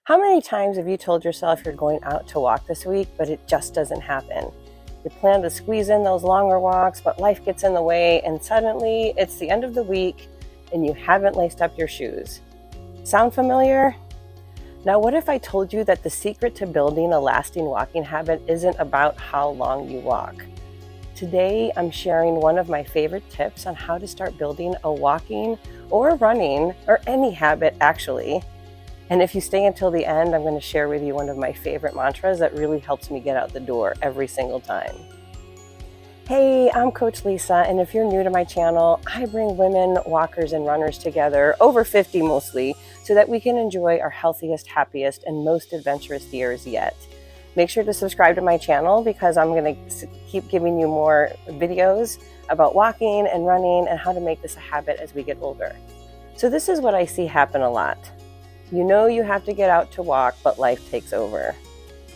How many times have you told yourself you're going out to walk this week, but it just doesn't happen? You plan to squeeze in those longer walks, but life gets in the way, and suddenly it's the end of the week and you haven't laced up your shoes. Sound familiar? Now, what if I told you that the secret to building a lasting walking habit isn't about how long you walk? Today, I'm sharing one of my favorite tips on how to start building a walking or running or any habit actually. And if you stay until the end, I'm going to share with you one of my favorite mantras that really helps me get out the door every single time. Hey, I'm Coach Lisa, and if you're new to my channel, I bring women, walkers, and runners together, over 50 mostly, so that we can enjoy our healthiest, happiest, and most adventurous years yet. Make sure to subscribe to my channel because I'm going to keep giving you more videos about walking and running and how to make this a habit as we get older. So this is what I see happen a lot. You know you have to get out to walk, but life takes over.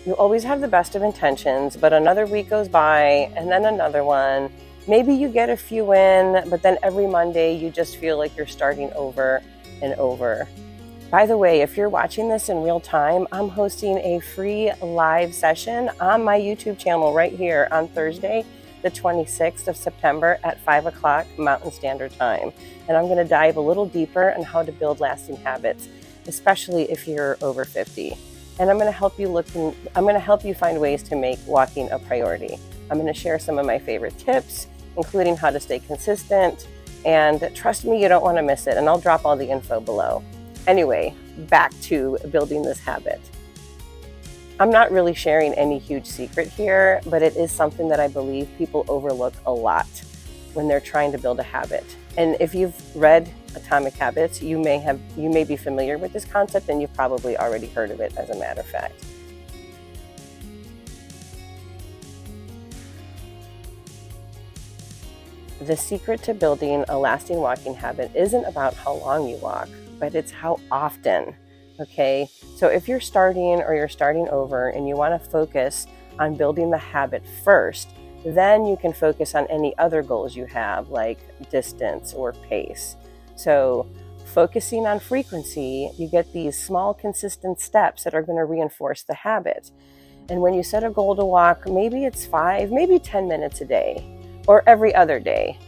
You always have the best of intentions, but another week goes by and then another one. Maybe you get a few in, but then every Monday you just feel like you're starting over and over. By the way, if you're watching this in real time, I'm hosting a free live session on my YouTube channel right here on Thursday, the 26th of September at 5 o'clock Mountain Standard Time. And I'm going to dive a little deeper on how to build lasting habits, especially if you're over 50. And I'm going to help you find ways to make walking a priority. I'm going to share some of my favorite tips, including how to stay consistent, and trust me, you don't want to miss it. And I'll drop all the info below. Anyway, back to building this habit. I'm not really sharing any huge secret here, but it is something that I believe people overlook a lot when they're trying to build a habit. And if you've read Atomic Habits, you may be familiar with this concept, and you've probably already heard of it, as a matter of fact. The secret to building a lasting walking habit isn't about how long you walk, but it's how often. Okay, so if you're starting over and you want to focus on building the habit first, then you can focus on any other goals you have, like distance or pace. So focusing on frequency, you get these small, consistent steps that are going to reinforce the habit. And when you set a goal to walk, maybe it's 5, maybe 10 minutes a day or every other day,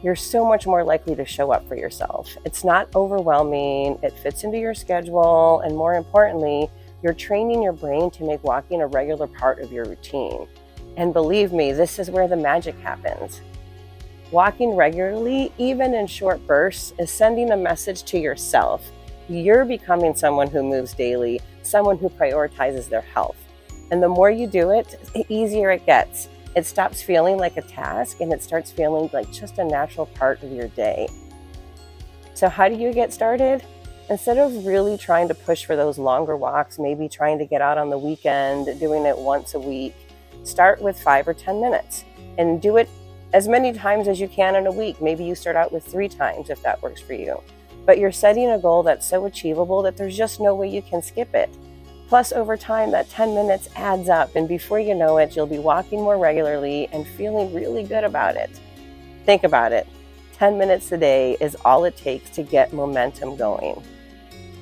you're so much more likely to show up for yourself. It's not overwhelming, it fits into your schedule, and more importantly, you're training your brain to make walking a regular part of your routine. And believe me, this is where the magic happens. Walking regularly, even in short bursts, is sending a message to yourself. You're becoming someone who moves daily, someone who prioritizes their health. And the more you do it, the easier it gets. It stops feeling like a task and it starts feeling like just a natural part of your day. So how do you get started? Instead of really trying to push for those longer walks, maybe trying to get out on the weekend, doing it once a week, start with 5 or 10 minutes and do it as many times as you can in a week. Maybe you start out with 3 times if that works for you. But you're setting a goal that's so achievable that there's just no way you can skip it. Plus, over time, that 10 minutes adds up, and before you know it, you'll be walking more regularly and feeling really good about it. Think about it. 10 minutes a day is all it takes to get momentum going.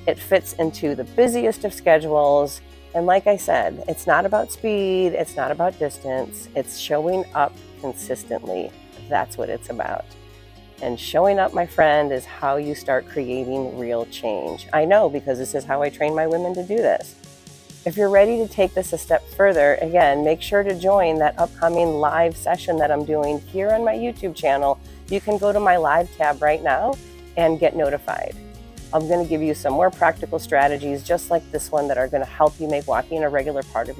It fits into the busiest of schedules. And like I said, it's not about speed, it's not about distance, it's showing up consistently. That's what it's about. And showing up, my friend, is how you start creating real change. I know, because this is how I train my women to do this. If you're ready to take this a step further, again, make sure to join that upcoming live session that I'm doing here on my YouTube channel. You can go to my live tab right now and get notified. I'm going to give you some more practical strategies just like this one that are going to help you make walking a regular part of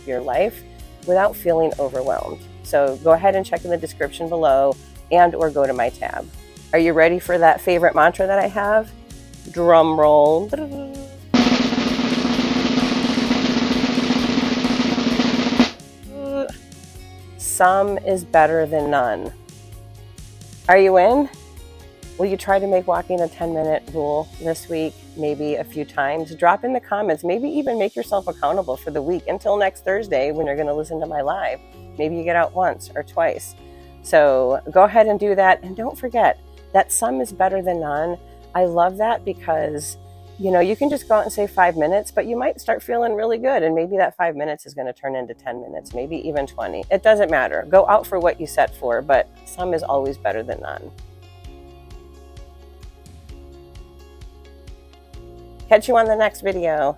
your life without feeling overwhelmed. So go ahead and check in the description below or go to my tab. Are you ready for that favorite mantra that I have? Drum roll. Some is better than none. Are you in? Will you try to make walking a 10-minute rule this week, maybe a few times? Drop in the comments, maybe even make yourself accountable for the week until next Thursday when you're going to listen to my live. Maybe you get out once or twice. So go ahead and do that. And don't forget that some is better than none. I love that because You know, you can just go out and say 5 minutes, but you might start feeling really good. And maybe that 5 minutes is going to turn into 10 minutes, maybe even 20. It doesn't matter. Go out for what you set for, but some is always better than none. Catch you on the next video.